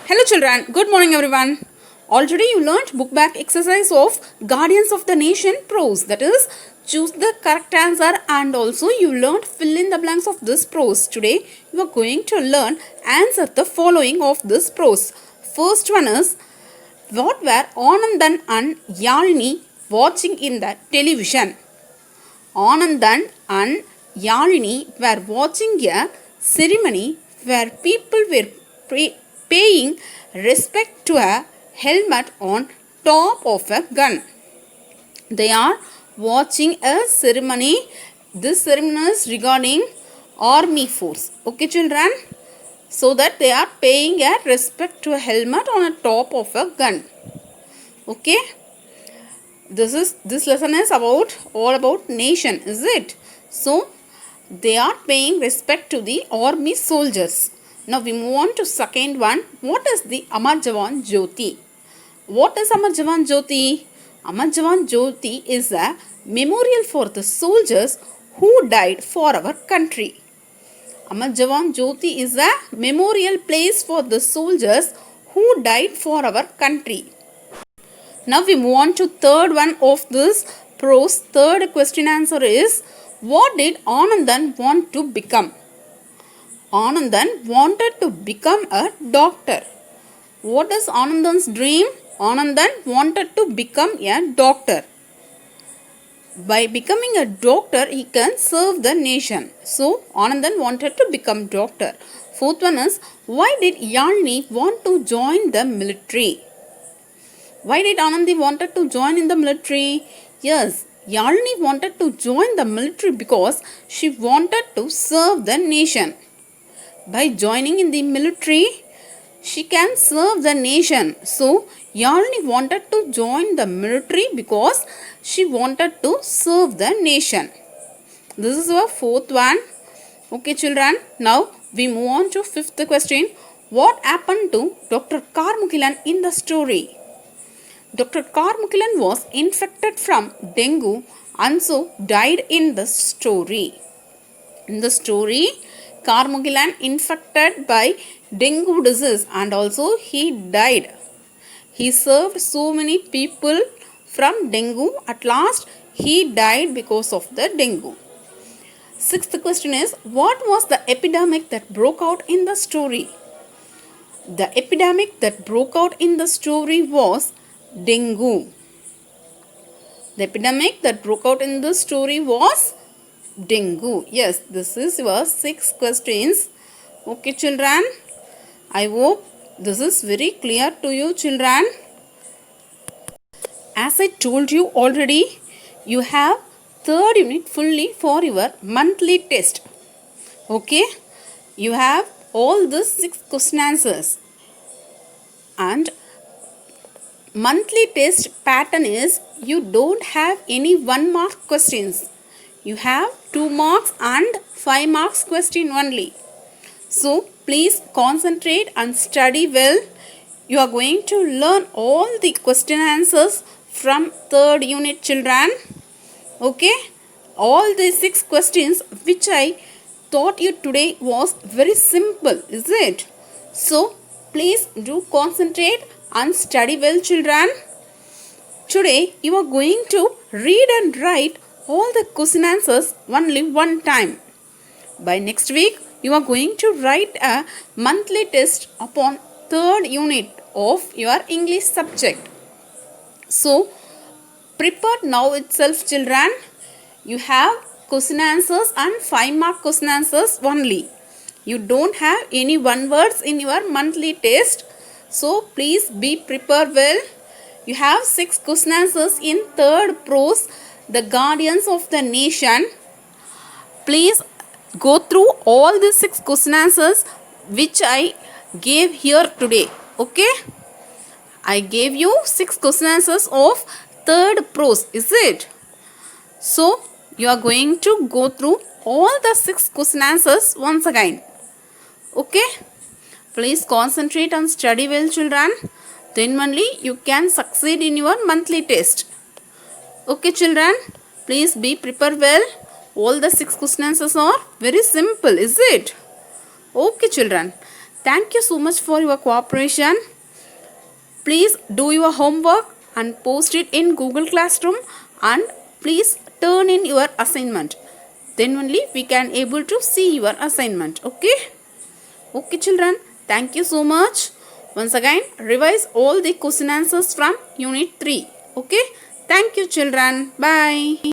Hello children, good morning everyone. Already you learnt book back exercise of Guardians of the Nation prose, that is choose the correct answer, and also you learnt fill in the blanks of this prose. Today you are going to learn answer the following of this prose. First one is, what were Anandan and Yalini watching in the television? Anandan and Yalini were watching a ceremony where people were paying respect to a helmet on top of a gun. They are watching a ceremony. This ceremony is regarding army force. Okay, children? So that they are paying a respect to a helmet on a top of a gun. Okay? This lesson is all about nation, is it? So they are paying respect to the army soldiers. Now we move on to second one. What is the Amar Jawan Jyoti? What is Amar Jawan Jyoti? Amar Jawan Jyoti is a memorial for the soldiers who died for our country. Amar Jawan Jyoti is a memorial place for the soldiers who died for our country. Now we move on to third one of this prose. Third question answer is, what did Anandan want to become? Anandan wanted to become a doctor. What is Anandan's dream? Anandan wanted to become a doctor. By becoming a doctor, he can serve the nation. So, Anandan wanted to become doctor. Fourth one is, why did Yalini want to join the military? Why did Anandi wanted to join in the military? Yes, Yalini wanted to join the military because she wanted to serve the nation. By joining in the military, she can serve the nation. So, Yalini wanted to join the military because she wanted to serve the nation. This is our fourth one. Okay, children. Now, we move on to fifth question. What happened to Dr. Karmukilan in the story? Dr. Karmukilan was infected from dengue and so died in the story. In the story, Karmukilan infected by dengue disease and also he died. He served so many people from dengue. At last, he died because of the dengue. Sixth question is, what was the epidemic that broke out in the story? The epidemic that broke out in the story was dengue. The epidemic that broke out in the story was dengue. Yes, this is your 6 questions. Okay, children. I hope this is very clear to you, children. As I told you already, you have third unit fully for your monthly test. Okay, you have all the 6 question answers, and monthly test pattern is you don't have any 1 mark questions. You have 2 marks and 5 marks question only. So please concentrate and study well. You are going to learn all the question answers from third unit, children. Okay, all the 6 questions which I taught you today was very simple, is it? So please do concentrate and study well, children. Today you are going to read and write all the question answers only one time. By next week you are going to write a monthly test upon third unit of your English subject. So prepare now itself, children. You have question answers and 5 mark question answers only. You don't have any one words in your monthly test. So please be prepared well. You have 6 question answers in third prose, the Guardians of the Nation. Please go through all the 6 question answers which I gave here today. Okay, I gave you 6 question answers of third prose, is it? So you are going to go through all the 6 question answers once again. Okay, please concentrate and study well, children. Then only you can succeed in your monthly test. Okay, children, please be prepared well. All the 6 question answers are very simple, is it? Okay, children. Thank you so much for your cooperation. Please do your homework and post it in Google Classroom, and please turn in your assignment. Then only we can able to see your assignment. Okay? Okay children, thank you so much. Once again, revise all the question answers from Unit 3. Okay? Thank you children. Bye.